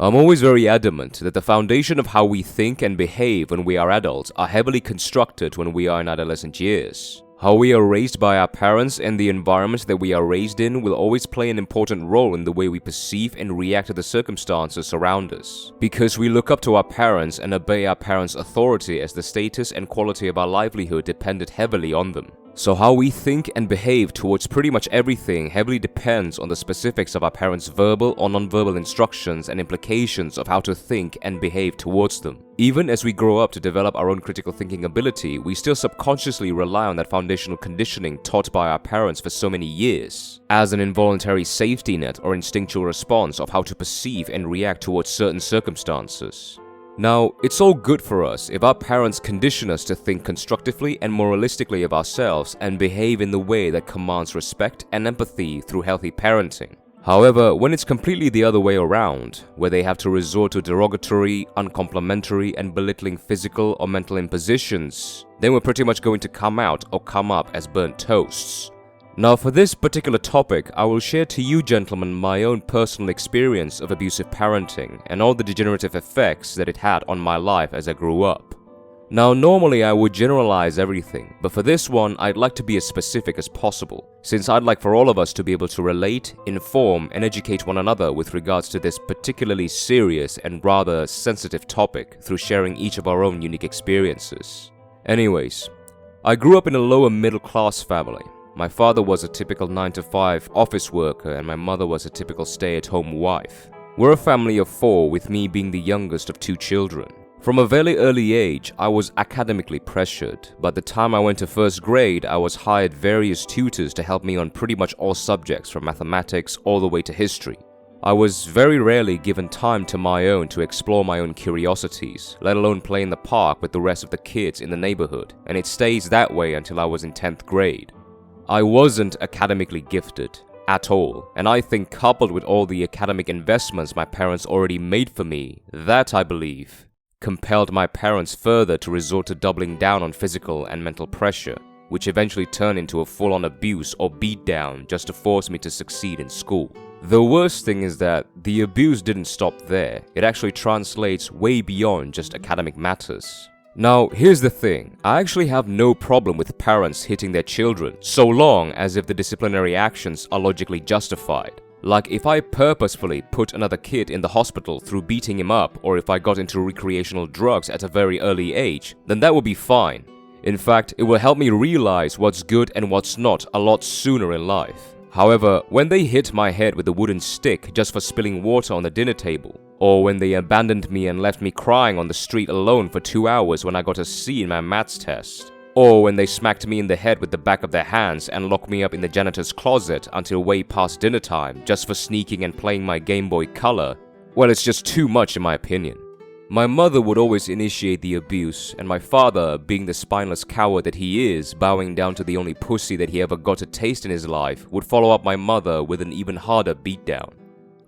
I'm always very adamant that the foundation of how we think and behave when we are adults are heavily constructed when we are in adolescent years. How we are raised by our parents and the environment that we are raised in will always play an important role in the way we perceive and react to the circumstances around us. Because we look up to our parents and obey our parents' authority as the status and quality of our livelihood depended heavily on them. So how we think and behave towards pretty much everything heavily depends on the specifics of our parents' verbal or non-verbal instructions and implications of how to think and behave towards them. Even as we grow up to develop our own critical thinking ability, we still subconsciously rely on that foundational conditioning taught by our parents for so many years, as an involuntary safety net or instinctual response of how to perceive and react towards certain circumstances. Now, it's all good for us if our parents condition us to think constructively and moralistically of ourselves and behave in the way that commands respect and empathy through healthy parenting. However, when it's completely the other way around, where they have to resort to derogatory, uncomplimentary, and belittling physical or mental impositions, then we're pretty much going to come out or come up as burnt toasts. Now, for this particular topic, I will share to you gentlemen my own personal experience of abusive parenting and all the degenerative effects that it had on my life as I grew up. Now, normally I would generalize everything, but for this one, I'd like to be as specific as possible, since I'd like for all of us to be able to relate, inform, and educate one another with regards to this particularly serious and rather sensitive topic through sharing each of our own unique experiences. Anyways, I grew up in a lower middle class family. My father was a typical 9-to-5 office worker and my mother was a typical stay-at-home wife. We're a family of 4, with me being the youngest of 2 children. From a very early age, I was academically pressured. By the time I went to first grade, I was hired various tutors to help me on pretty much all subjects from mathematics all the way to history. I was very rarely given time to my own to explore my own curiosities, let alone play in the park with the rest of the kids in the neighborhood, and it stays that way until I was in 10th grade. I wasn't academically gifted at all, and I think coupled with all the academic investments my parents already made for me, that I believe compelled my parents further to resort to doubling down on physical and mental pressure, which eventually turned into a full-on abuse or beatdown just to force me to succeed in school. The worst thing is that the abuse didn't stop there, it actually translates way beyond just academic matters. Now, here's the thing, I actually have no problem with parents hitting their children, so long as if the disciplinary actions are logically justified. Like if I purposefully put another kid in the hospital through beating him up, or if I got into recreational drugs at a very early age, then that would be fine. In fact, it will help me realize what's good and what's not a lot sooner in life. However, when they hit my head with a wooden stick just for spilling water on the dinner table, or when they abandoned me and left me crying on the street alone for 2 hours when I got a C in my maths test, or when they smacked me in the head with the back of their hands and locked me up in the janitor's closet until way past dinner time just for sneaking and playing my Game Boy Color, well, it's just too much in my opinion. My mother would always initiate the abuse, and my father, being the spineless coward that he is, bowing down to the only pussy that he ever got to taste in his life, would follow up my mother with an even harder beatdown.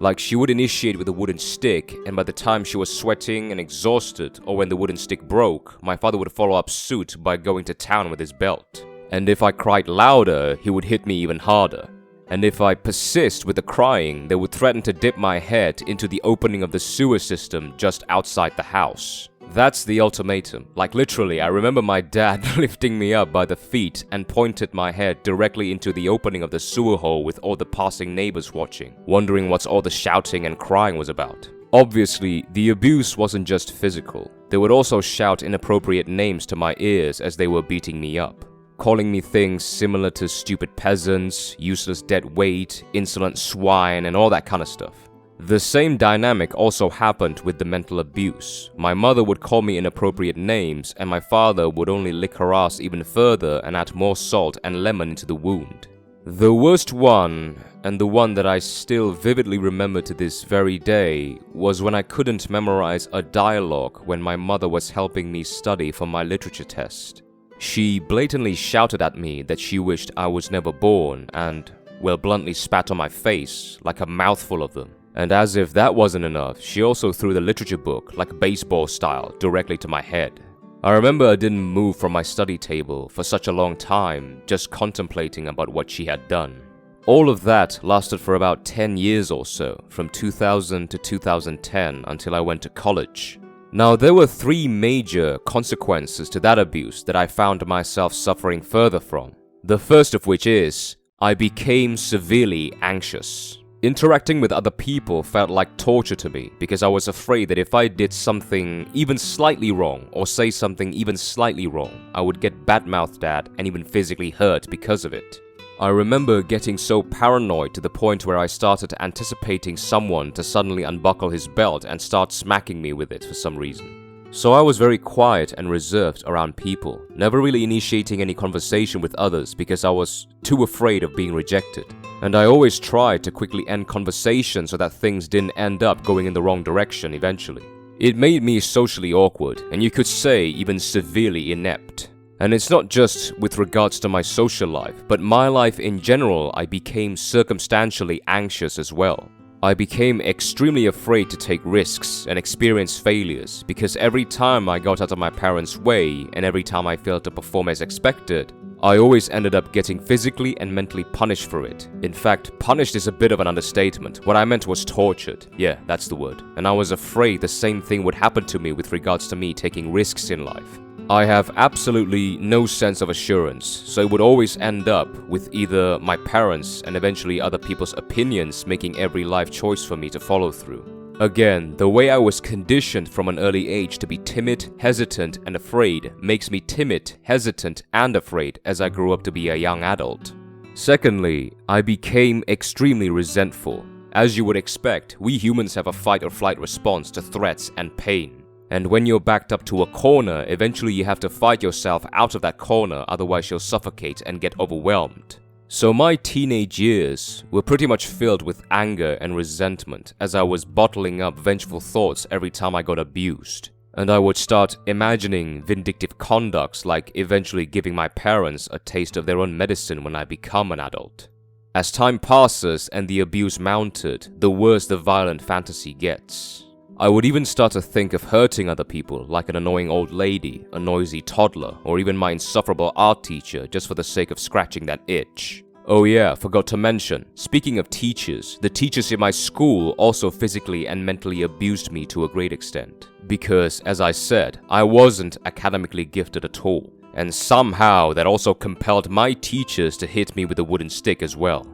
Like, she would initiate with a wooden stick, and by the time she was sweating and exhausted, or when the wooden stick broke, my father would follow up suit by going to town with his belt. And if I cried louder, he would hit me even harder. And if I persist with the crying, they would threaten to dip my head into the opening of the sewer system just outside the house. That's the ultimatum. Like literally, I remember my dad lifting me up by the feet and pointed my head directly into the opening of the sewer hole with all the passing neighbors watching, wondering what's all the shouting and crying was about. Obviously, the abuse wasn't just physical. They would also shout inappropriate names to my ears as they were beating me up, calling me things similar to stupid peasants, useless dead weight, insolent swine, and all that kind of stuff. The same dynamic also happened with the mental abuse. My mother would call me inappropriate names, and my father would only lick her ass even further and add more salt and lemon into the wound. The worst one, and the one that I still vividly remember to this very day, was when I couldn't memorize a dialogue when my mother was helping me study for my literature test. She blatantly shouted at me that she wished I was never born and, well, bluntly spat on my face, like a mouthful of them. And as if that wasn't enough, she also threw the literature book, like baseball style, directly to my head. I remember I didn't move from my study table for such a long time, just contemplating about what she had done. All of that lasted for about 10 years or so, from 2000 to 2010 until I went to college. Now, there were 3 major consequences to that abuse that I found myself suffering further from. The first of which is, I became severely anxious. Interacting with other people felt like torture to me because I was afraid that if I did something even slightly wrong or say something even slightly wrong, I would get badmouthed at and even physically hurt because of it. I remember getting so paranoid to the point where I started anticipating someone to suddenly unbuckle his belt and start smacking me with it for some reason. So I was very quiet and reserved around people, never really initiating any conversation with others because I was too afraid of being rejected. And I always tried to quickly end conversations so that things didn't end up going in the wrong direction eventually. It made me socially awkward, and you could say even severely inept. And it's not just with regards to my social life, but my life in general. I became circumstantially anxious as well. I became extremely afraid to take risks and experience failures because every time I got out of my parents' way and every time I failed to perform as expected, I always ended up getting physically and mentally punished for it. In fact, punished is a bit of an understatement. What I meant was tortured. Yeah, that's the word. And I was afraid the same thing would happen to me with regards to me taking risks in life. I have absolutely no sense of assurance, so it would always end up with either my parents and eventually other people's opinions making every life choice for me to follow through. Again, the way I was conditioned from an early age to be timid, hesitant, and afraid makes me timid, hesitant, and afraid as I grew up to be a young adult. Secondly, I became extremely resentful. As you would expect, we humans have a fight or flight response to threats and pain. And when you're backed up to a corner, eventually you have to fight yourself out of that corner, otherwise you'll suffocate and get overwhelmed. So my teenage years were pretty much filled with anger and resentment as I was bottling up vengeful thoughts every time I got abused. And I would start imagining vindictive conducts like eventually giving my parents a taste of their own medicine when I become an adult. As time passes and the abuse mounted, the worse the violent fantasy gets. I would even start to think of hurting other people, like an annoying old lady, a noisy toddler, or even my insufferable art teacher just for the sake of scratching that itch. Oh yeah, forgot to mention, speaking of teachers, the teachers in my school also physically and mentally abused me to a great extent. Because, as I said, I wasn't academically gifted at all, and somehow that also compelled my teachers to hit me with a wooden stick as well.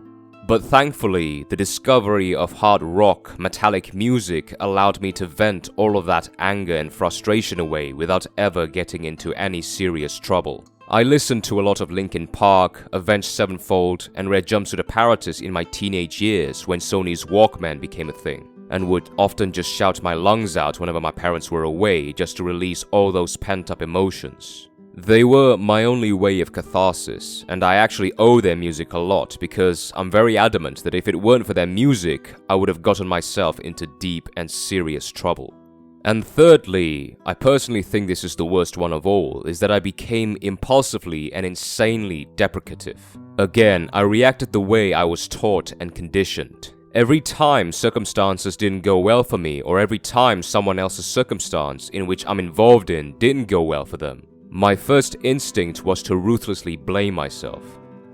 But thankfully, the discovery of hard rock, metallic music allowed me to vent all of that anger and frustration away without ever getting into any serious trouble. I listened to a lot of Linkin Park, Avenged Sevenfold, and read Jumpsuit Apparatus in my teenage years when Sony's Walkman became a thing, and would often just shout my lungs out whenever my parents were away just to release all those pent-up emotions. They were my only way of catharsis, and I actually owe their music a lot because I'm very adamant that if it weren't for their music, I would have gotten myself into deep and serious trouble. And thirdly, I personally think this is the worst one of all, is that I became impulsively and insanely deprecative. Again, I reacted the way I was taught and conditioned. Every time circumstances didn't go well for me, or every time someone else's circumstance in which I'm involved in didn't go well for them, my first instinct was to ruthlessly blame myself.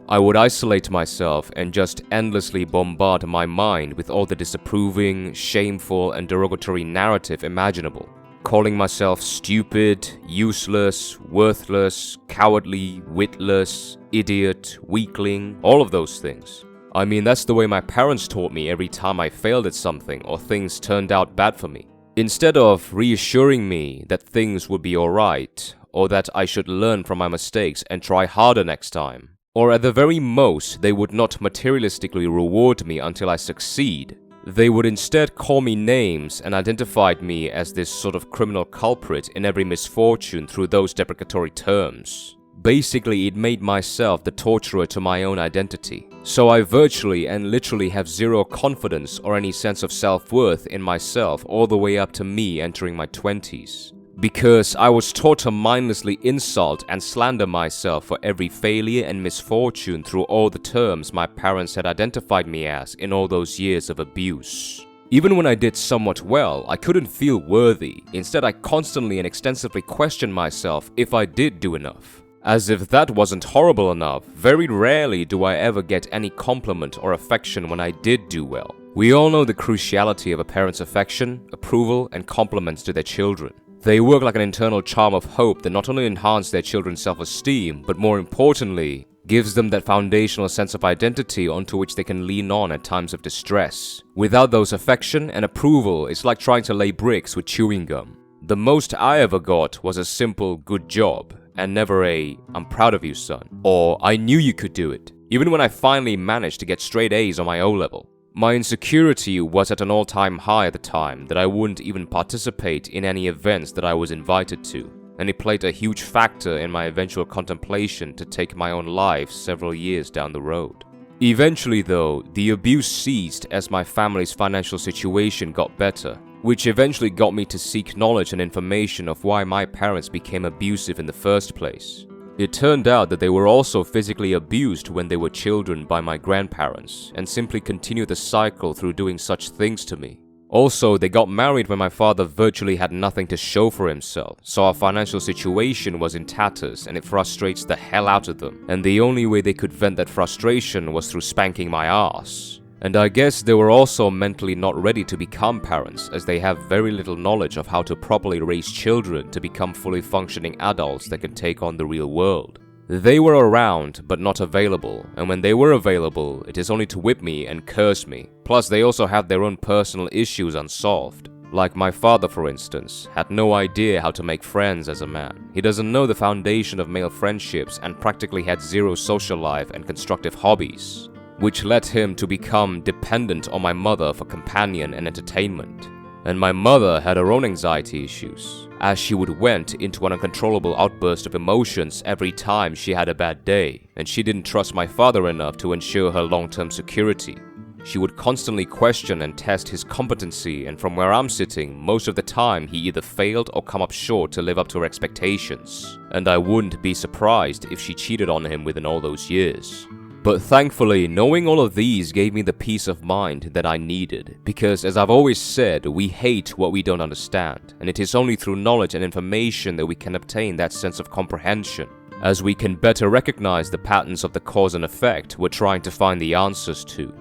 I would isolate myself and just endlessly bombard my mind with all the disapproving, shameful, and derogatory narrative imaginable, calling myself stupid, useless, worthless, cowardly, witless, idiot, weakling, all of those things. I mean, that's the way my parents taught me every time I failed at something or things turned out bad for me. Instead of reassuring me that things would be alright, or that I should learn from my mistakes and try harder next time. Or at the very most, they would not materialistically reward me until I succeed. They would instead call me names and identified me as this sort of criminal culprit in every misfortune through those deprecatory terms. Basically, it made myself the torturer to my own identity. So I virtually and literally have zero confidence or any sense of self-worth in myself all the way up to me entering my 20s. Because I was taught to mindlessly insult and slander myself for every failure and misfortune through all the terms my parents had identified me as in all those years of abuse. Even when I did somewhat well, I couldn't feel worthy. Instead, I constantly and extensively questioned myself if I did do enough. As if that wasn't horrible enough, very rarely do I ever get any compliment or affection when I did do well. We all know the cruciality of a parent's affection, approval, and compliments to their children. They work like an internal charm of hope that not only enhance their children's self-esteem, but more importantly, gives them that foundational sense of identity onto which they can lean on at times of distress. Without those affection and approval, it's like trying to lay bricks with chewing gum. The most I ever got was a simple "good job," and never a "I'm proud of you, son," or "I knew you could do it," even when I finally managed to get straight A's on my O-level. My insecurity was at an all-time high at the time that I wouldn't even participate in any events that I was invited to, and it played a huge factor in my eventual contemplation to take my own life several years down the road. Eventually though, the abuse ceased as my family's financial situation got better, which eventually got me to seek knowledge and information of why my parents became abusive in the first place. It turned out that they were also physically abused when they were children by my grandparents, and simply continued the cycle through doing such things to me. Also, they got married when my father virtually had nothing to show for himself, so our financial situation was in tatters and it frustrates the hell out of them, and the only way they could vent that frustration was through spanking my ass. And I guess they were also mentally not ready to become parents, as they have very little knowledge of how to properly raise children to become fully functioning adults that can take on the real world. They were around, but not available, and when they were available, it is only to whip me and curse me. Plus, they also had their own personal issues unsolved. Like my father, for instance, had no idea how to make friends as a man. He doesn't know the foundation of male friendships and practically had zero social life and constructive hobbies, which led him to become dependent on my mother for companion and entertainment. And my mother had her own anxiety issues, as she would went into an uncontrollable outburst of emotions every time she had a bad day, and she didn't trust my father enough to ensure her long-term security. She would constantly question and test his competency, and from where I'm sitting, most of the time he either failed or come up short to live up to her expectations, and I wouldn't be surprised if she cheated on him within all those years. But thankfully, knowing all of these gave me the peace of mind that I needed, because as I've always said, we hate what we don't understand, and it is only through knowledge and information that we can obtain that sense of comprehension, as we can better recognize the patterns of the cause and effect we're trying to find the answers to.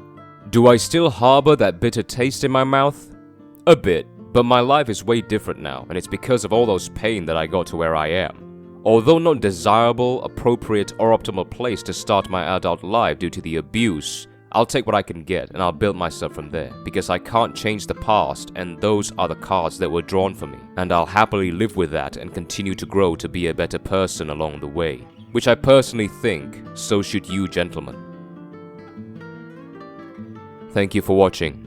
Do I still harbor that bitter taste in my mouth? A bit, but my life is way different now, and it's because of all those pain that I got to where I am. Although not desirable, appropriate, or optimal place to start my adult life due to the abuse, I'll take what I can get and I'll build myself from there, because I can't change the past and those are the cards that were drawn for me, and I'll happily live with that and continue to grow to be a better person along the way, which I personally think so should you, gentlemen. Thank you for watching.